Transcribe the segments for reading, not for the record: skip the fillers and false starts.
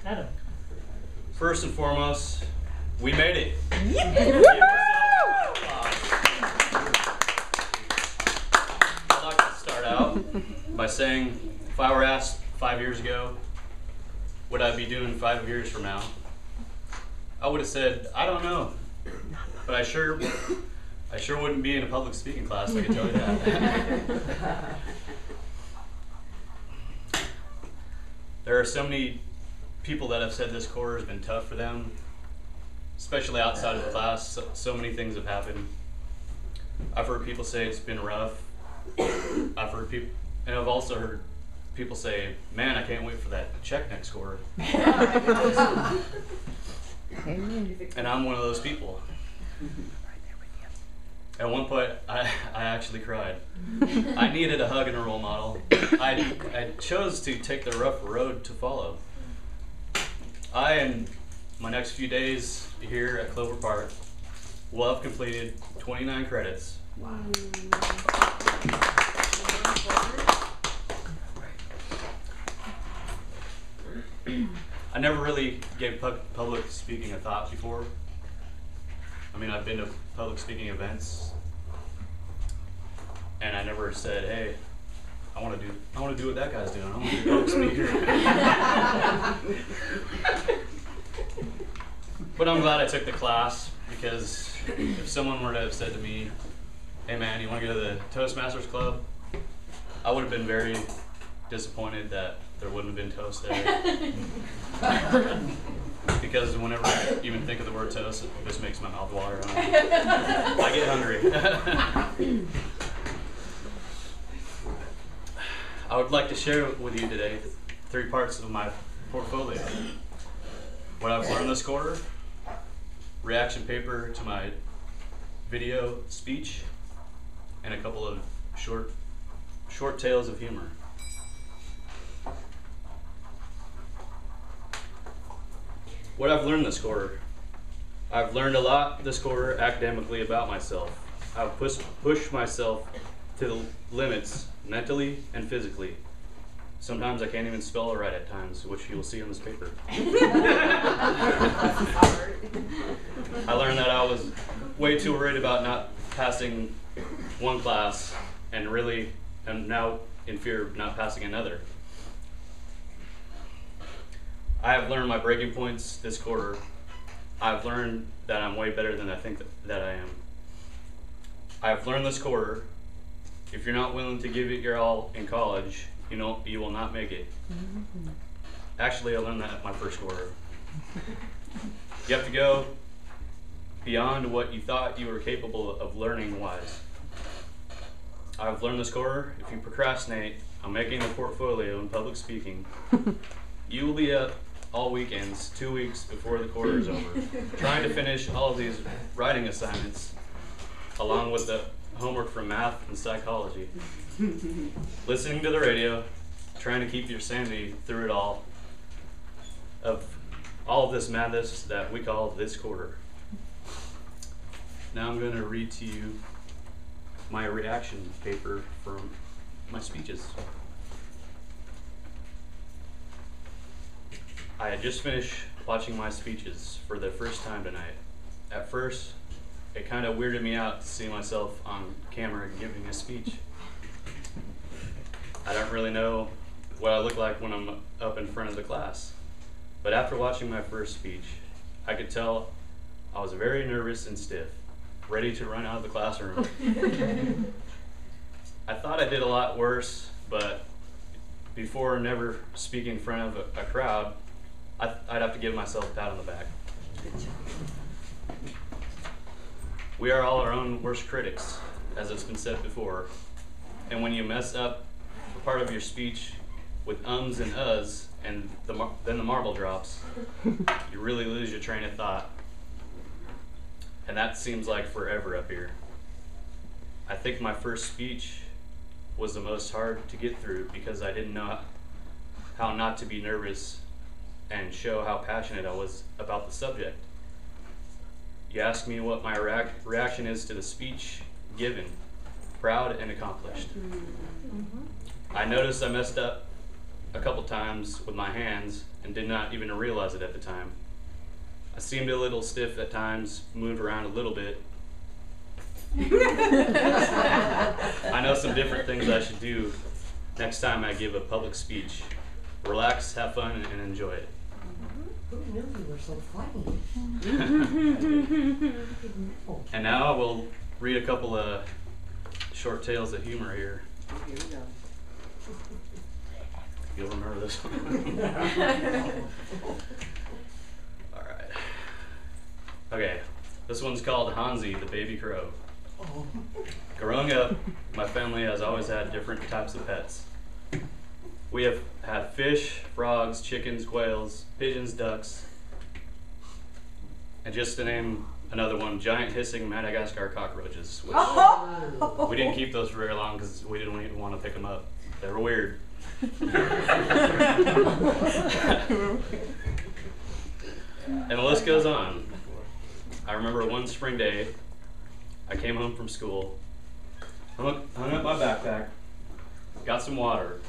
Adam. First and foremost, we made it. I'd like to start out by saying, if I were asked 5 years ago, what I'd be doing 5 years from now, I would have said, I don't know. But I sure wouldn't be in a public speaking class, I can tell you that. There are so many people that have said this quarter has been tough for them, especially outside of the class. So many things have happened. I've heard people say it's been rough. I've heard people, and I've also heard people say, man, I can't wait for that check next quarter. And I'm one of those people. At one point, I actually cried. I needed a hug and a role model. I chose to take the rough road to follow. I, in my next few days here at Clover Park, will have completed 29 credits. Wow. I never really gave public speaking a thought before. I mean, I've been to public speaking events, and I never said, "Hey, I want to do what that guy's doing. I want to be a public speaker." But I'm glad I took the class, because if someone were to have said to me, "Hey, man, you want to go to the Toastmasters Club?" I would have been very disappointed that there wouldn't have been toast there. Because whenever I even think of the word toast, it just makes my mouth water. I get hungry. I would like to share with you today 3 parts of my portfolio. What I've learned this quarter, reaction paper to my video speech, and a couple of short tales of humor. What I've learned this quarter. I've learned a lot this quarter academically about myself. I've pushed myself to the limits mentally and physically. Sometimes I can't even spell it right at times, which you'll see on this paper. I learned that I was way too worried about not passing one class and now in fear of not passing another. I have learned my breaking points this quarter. I've learned that I'm way better than I think that I am. I've learned this quarter, if you're not willing to give it your all in college, you will not make it. Actually, I learned that at my first quarter. You have to go beyond what you thought you were capable of learning wise. I've learned this quarter, if you procrastinate on making a portfolio in public speaking, you will be up all weekends, 2 weeks before the quarter is over, trying to finish all of these writing assignments, along with the homework from math and psychology. Listening to the radio, trying to keep your sanity through it all, of all of this madness that we call this quarter. Now I'm going to read to you my reaction paper from my speeches. I had just finished watching my speeches for the first time tonight. At first, it kind of weirded me out to see myself on camera giving a speech. I don't really know what I look like when I'm up in front of the class. But after watching my first speech, I could tell I was very nervous and stiff, ready to run out of the classroom. I thought I did a lot worse, but before never speaking in front of a crowd, I'd have to give myself a pat on the back. We are all our own worst critics, as it's been said before. And when you mess up a part of your speech with ums and uhs, and then the marble drops, you really lose your train of thought. And that seems like forever up here. I think my first speech was the most hard to get through because I didn't know how not to be nervous and show how passionate I was about the subject. You ask me what my reaction is to the speech given, proud and accomplished. I noticed I messed up a couple times with my hands and did not even realize it at the time. I seemed a little stiff at times, moved around a little bit. I know some different things I should do next time I give a public speech. Relax, have fun, and enjoy it. Who knew you were so funny? And now I will read a couple of short tales of humor here. Here we go. You'll remember this one. All right. Okay, this one's called Hansi, the baby crow. Oh. Growing up, my family has always had different types of pets. We have had fish, frogs, chickens, quails, pigeons, ducks, and just to name another one, giant hissing Madagascar cockroaches, which we didn't keep those for very long because we didn't even want to pick them up. They were weird. And the list goes on. I remember one spring day, I came home from school, hung up my backpack, got some water,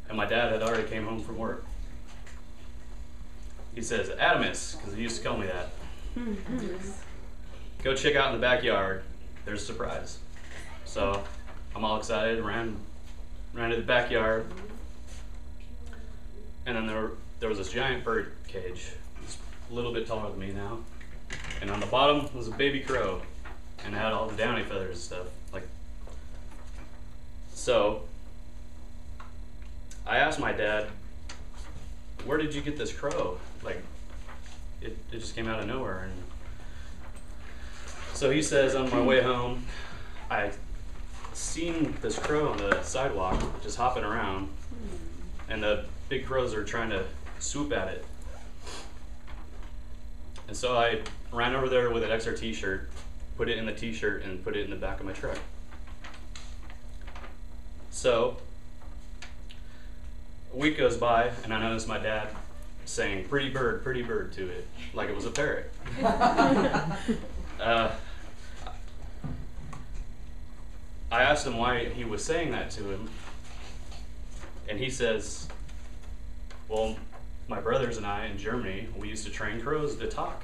and my dad had already came home from work. He says, Adamus, because he used to call me that. Go check out in the backyard, there's a surprise. So I'm all excited, ran to the backyard, and then there was this giant bird cage. It's a little bit taller than me now. And on the bottom was a baby crow, and it had all the downy feathers and stuff. So I asked my dad, where did you get this crow? It just came out of nowhere. And so he says, on my way home, I seen this crow on the sidewalk just hopping around, and the big crows are trying to swoop at it. And so I ran over there with an extra t-shirt, put it in the t-shirt, and put it in the back of my truck. So a week goes by, and I notice my dad saying pretty bird to it, like it was a parrot. I asked him why he was saying that to him, and he says, well, my brothers and I in Germany, we used to train crows to talk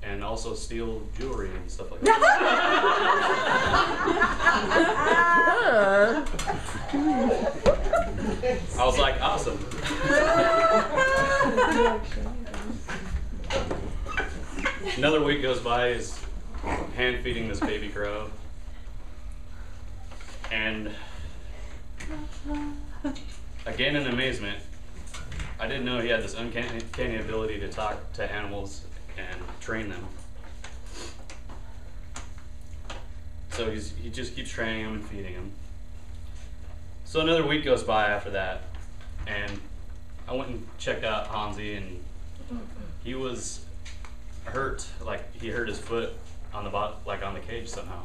and also steal jewelry and stuff like that. I was like, awesome. Another week goes by, is hand feeding this baby crow. And again in amazement, I didn't know he had this uncanny ability to talk to animals and train them. So he just keeps training him and feeding him. So another week goes by after that, and I went and checked out Hansi, and he was hurt, like he hurt his foot on the on the cage somehow.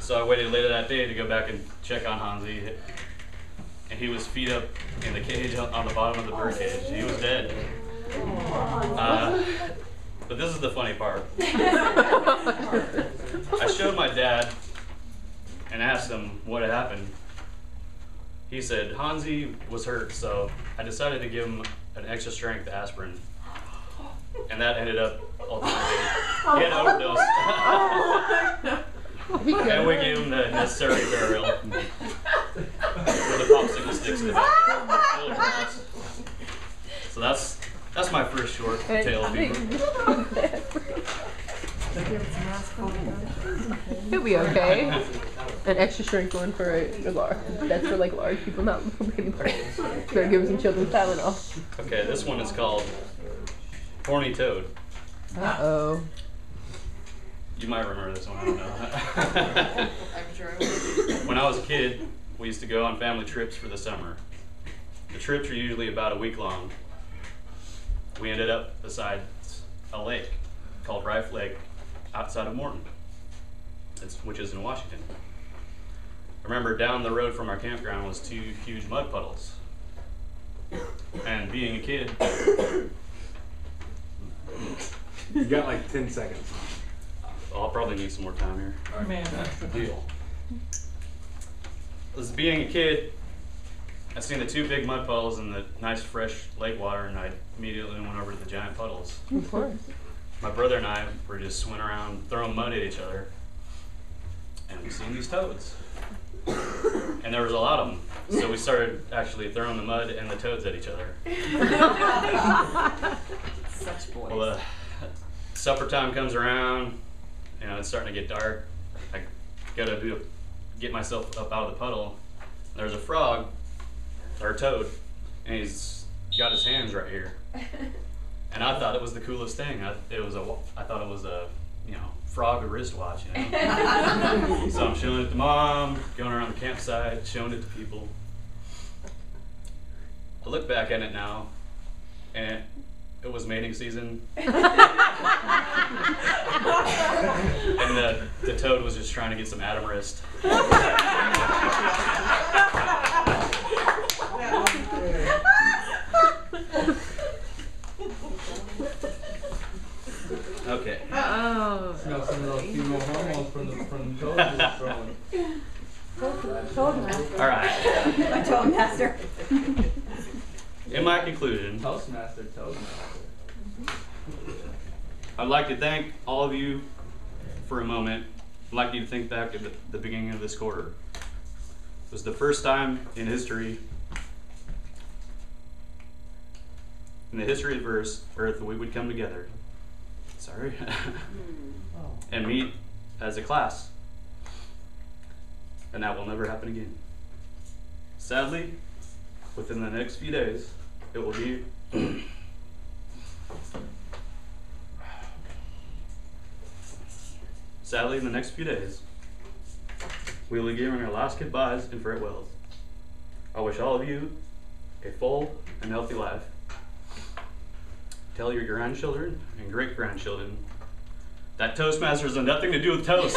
So I waited later that day to go back and check on Hansi, and he was feet up in the cage on the bottom of the bird cage. He was dead. But this is the funny part. I showed my dad and asked him what had happened. He said Hansi was hurt, so I decided to give him an extra strength aspirin. And that ended up ultimately, he had an overdose. And we gave him the necessary burial with the popsicle sticks in the back. So that's my first short tale of humor. He'll be okay. An extra strength one for a large. That's for like large people, not little baby birds. Better give some children Tylenol. Okay, this one is called Horny Toad. Uh-oh. You might remember this one, I don't know. I'm sure I will. When I was a kid, we used to go on family trips for the summer. The trips were usually about a week long. We ended up beside a lake called Rife Lake outside of Morton, which is in Washington. I remember down the road from our campground was 2 huge mud puddles. And being a kid, You got like 10 seconds. I'll probably need some more time here. Man, that's the deal. As being a kid, I seen the two big mud puddles in the nice fresh lake water, and I immediately went over to the giant puddles. Of course. My brother and I were just swimming around, throwing mud at each other, and we seen these toads. And there was a lot of them, so we started actually throwing the mud and the toads at each other. Such boys. Well, supper time comes around, you know, it's starting to get dark. I gotta get myself up out of the puddle. There's a frog, or a toad, and he's got his hands right here. And I thought it was the coolest thing. I thought it was a, you know, frog wristwatch, you know. So I'm showing it to Mom, going around the campsite, showing it to people. I look back at it now, and it was mating season. And the toad was just trying to get some Adam wrist. Okay. Oh. Smell some of those female hormones from the toes just throwing. All right. My Toadmaster. In my conclusion, Toastmaster, Toastmaster. I'd like to thank all of you for a moment. I'd like you to think back to the beginning of this quarter. It was the first time in history, in the history of Earth, that we would come together. Sorry. And meet as a class. And that will never happen again. Sadly, within the next few days, it will be sadly, in the next few days, we will be giving our last goodbyes and farewells. I wish all of you a full and healthy life. Tell your grandchildren and great-grandchildren that Toastmasters have nothing to do with toast.